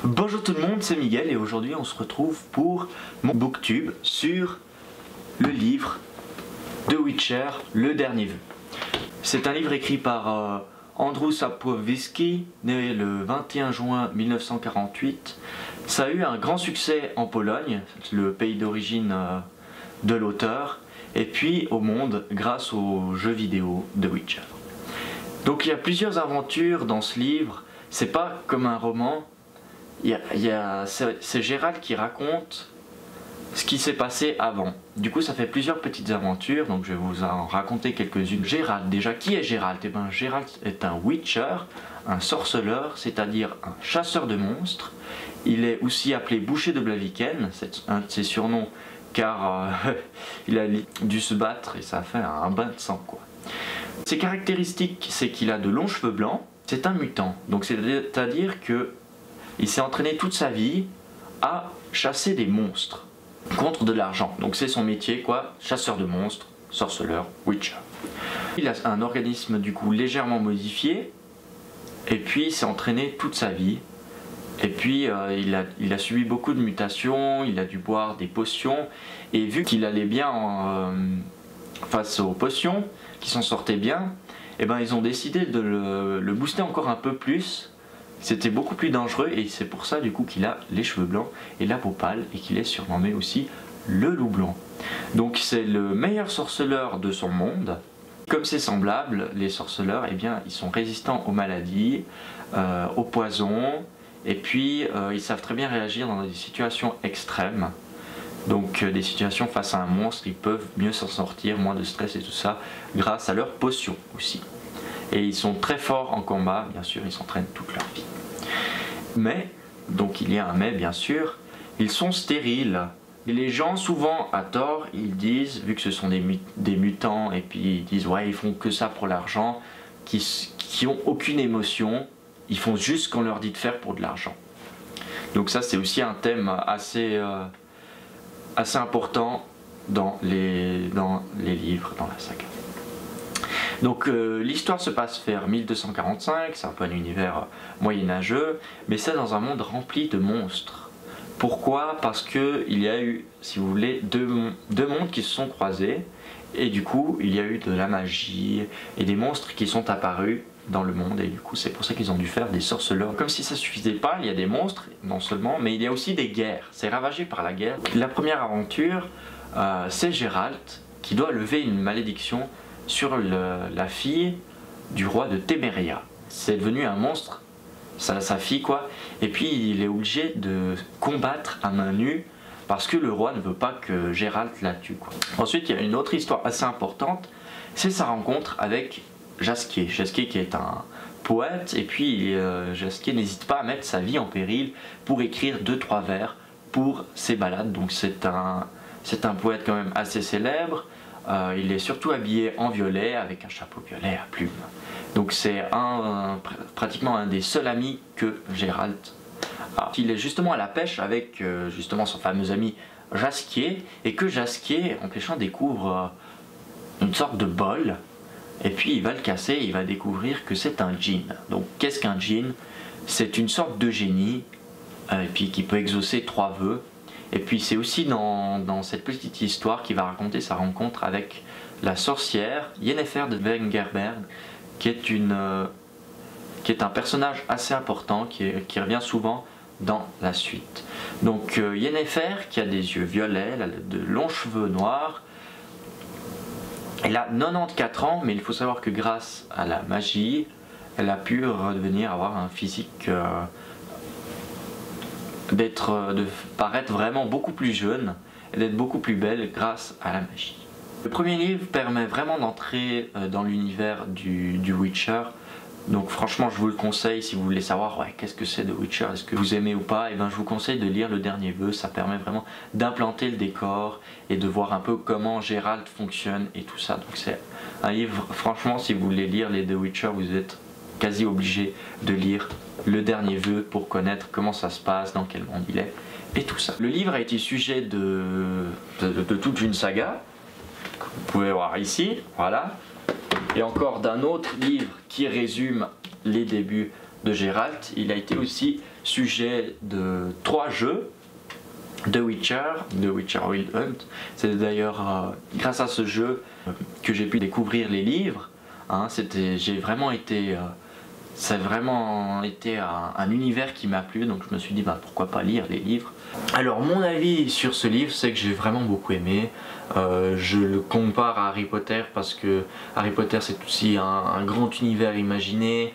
Bonjour tout le monde, c'est Miguel et aujourd'hui on se retrouve pour mon booktube sur le livre The Witcher, le dernier vœu. C'est un livre écrit par Andrzej Sapkowski, né le 21 juin 1948. Ça a eu un grand succès en Pologne, le pays d'origine de l'auteur, et puis au monde grâce au jeu vidéo The Witcher. Donc il y a plusieurs aventures dans ce livre, c'est pas comme un roman. C'est Geralt qui raconte ce qui s'est passé avant. Du coup ça fait plusieurs petites aventures, donc je vais vous en raconter quelques-unes. Geralt, déjà, qui est Geralt? Eh bien Geralt est un Witcher, un sorceleur, c'est-à-dire un chasseur de monstres. Il est aussi appelé Boucher de Blaviken, c'est un de ses surnoms car il a dû se battre et ça a fait un bain de sang quoi. Ses caractéristiques, c'est qu'il a de longs cheveux blancs, c'est un mutant, donc c'est-à-dire que il s'est entraîné toute sa vie à chasser des monstres contre de l'argent. Donc c'est son métier quoi, chasseur de monstres, sorceleur, Witcher. Il a un organisme du coup légèrement modifié et puis il s'est entraîné toute sa vie. Et puis il a subi beaucoup de mutations, il a dû boire des potions et vu qu'il allait bien face aux potions, qui s'en sortaient bien, et ben ils ont décidé de le booster encore un peu plus. C'était beaucoup plus dangereux et c'est pour ça du coup qu'il a les cheveux blancs et la peau pâle et qu'il est surnommé aussi le loup blanc. Donc c'est le meilleur sorceleur de son monde. Comme ses semblables, les sorceleurs, eh bien, ils sont résistants aux maladies, aux poisons et puis ils savent très bien réagir dans des situations extrêmes. Donc des situations face à un monstre, ils peuvent mieux s'en sortir, moins de stress et tout ça grâce à leurs potions aussi. Et ils sont très forts en combat, bien sûr, ils s'entraînent toute leur vie. Mais, donc il y a un mais bien sûr, ils sont stériles. Et les gens souvent à tort, ils disent, vu que ce sont des mutants, et puis ils disent ouais ils font que ça pour l'argent, qui ont aucune émotion, ils font juste ce qu'on leur dit de faire pour de l'argent. Donc ça c'est aussi un thème assez important dans les livres, dans la saga. Donc l'histoire se passe vers 1245, c'est un peu un univers moyenâgeux, mais c'est dans un monde rempli de monstres. Pourquoi? Parce qu'il y a eu, si vous voulez, deux mondes qui se sont croisés, et du coup il y a eu de la magie et des monstres qui sont apparus dans le monde, et du coup c'est pour ça qu'ils ont dû faire des sorceleurs. Comme si ça suffisait pas, il y a des monstres, non seulement, mais il y a aussi des guerres, c'est ravagé par la guerre. La première aventure, c'est Geralt qui doit lever une malédiction sur la fille du roi de Téméria. C'est devenu un monstre, sa fille quoi, et puis il est obligé de combattre à main nue parce que le roi ne veut pas que Geralt la tue quoi. Ensuite il y a une autre histoire assez importante, c'est sa rencontre avec Jaskier. Jaskier qui est un poète, et puis Jaskier n'hésite pas à mettre sa vie en péril pour écrire 2-3 vers pour ses ballades, donc c'est un poète quand même assez célèbre. Il est surtout habillé en violet avec un chapeau violet à plumes. Donc c'est pratiquement un des seuls amis que Geralt a. Il est justement à la pêche avec justement son fameux ami Jaskier, et que Jaskier en pêchant découvre une sorte de bol, et puis il va le casser et il va découvrir que c'est un djinn. Donc qu'est-ce qu'un djinn? C'est une sorte de génie et puis qui peut exaucer 3 vœux. Et puis c'est aussi dans cette petite histoire qu'il va raconter sa rencontre avec la sorcière Yennefer de Wengerberg, qui est un personnage assez important, qui revient souvent dans la suite. Donc Yennefer, qui a des yeux violets, elle a de longs cheveux noirs, elle a 94 ans, mais il faut savoir que grâce à la magie, elle a pu avoir un physique de paraître vraiment beaucoup plus jeune et d'être beaucoup plus belle grâce à la magie. Le premier livre permet vraiment d'entrer dans l'univers du Witcher, donc franchement je vous le conseille si vous voulez savoir ouais, qu'est-ce que c'est The Witcher, est-ce que vous aimez ou pas, et ben je vous conseille de lire Le Dernier Vœu, ça permet vraiment d'implanter le décor et de voir un peu comment Geralt fonctionne et tout ça. Donc c'est un livre, franchement si vous voulez lire les The Witcher, vous êtes quasi obligé de lire Le Dernier Vœu pour connaître comment ça se passe, dans quel monde il est et tout ça. Le livre a été sujet de toute une saga, que vous pouvez voir ici, voilà, et encore d'un autre livre qui résume les débuts de Geralt, il a été aussi sujet de 3 jeux. The Witcher Wild Hunt. C'est d'ailleurs grâce à ce jeu que j'ai pu découvrir les livres. Hein, j'ai vraiment été, ça a vraiment été un univers qui m'a plu, donc je me suis dit bah, pourquoi pas lire les livres. Alors mon avis sur ce livre, c'est que j'ai vraiment beaucoup aimé. Je le compare à Harry Potter parce que Harry Potter c'est aussi un grand univers imaginé.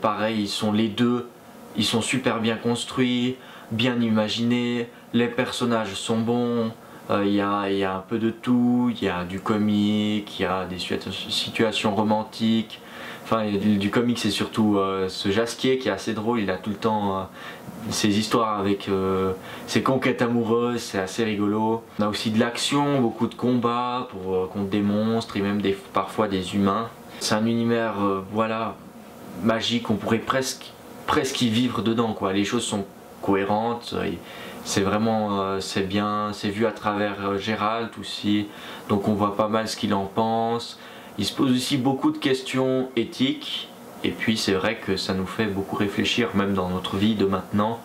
Pareil, les deux, ils sont super bien construits, bien imaginés. Les personnages sont bons, il y a un peu de tout, il y a du comique, il y a des situations romantiques. Enfin, du comique, c'est surtout ce Jasquier qui est assez drôle, il a tout le temps ses histoires avec ses conquêtes amoureuses, c'est assez rigolo. On a aussi de l'action, beaucoup de combats contre des monstres et même parfois des humains. C'est un univers voilà, magique, on pourrait presque y vivre dedans, quoi. Les choses sont cohérentes. C'est vraiment, c'est bien, c'est vu à travers Geralt aussi, donc on voit pas mal ce qu'il en pense. Il se pose aussi beaucoup de questions éthiques, et puis c'est vrai que ça nous fait beaucoup réfléchir, même dans notre vie de maintenant,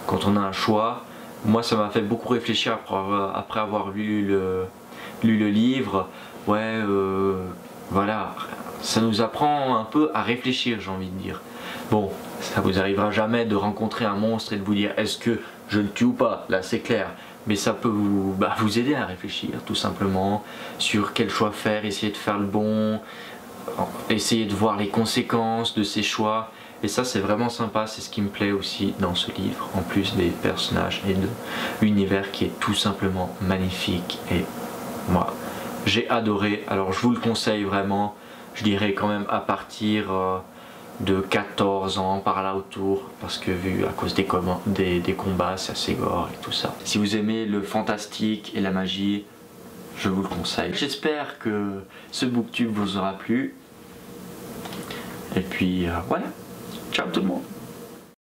quand on a un choix. Moi ça m'a fait beaucoup réfléchir après avoir lu le livre. Ouais, voilà, ça nous apprend un peu à réfléchir, j'ai envie de dire. Bon, ça vous arrivera jamais de rencontrer un monstre et de vous dire est-ce que je le tue ou pas, là c'est clair, mais ça peut vous aider à réfléchir tout simplement sur quel choix faire, essayer de faire le bon, essayer de voir les conséquences de ses choix, et ça c'est vraiment sympa, c'est ce qui me plaît aussi dans ce livre, en plus des personnages et de l'univers qui est tout simplement magnifique, et moi j'ai adoré. Alors je vous le conseille vraiment, je dirais quand même à partir de 14 ans par là autour, parce que vu à cause des combats c'est assez gore et tout ça. Si vous aimez le fantastique et la magie, je vous le conseille. J'espère que ce booktube vous aura plu, et puis voilà, ciao tout le monde.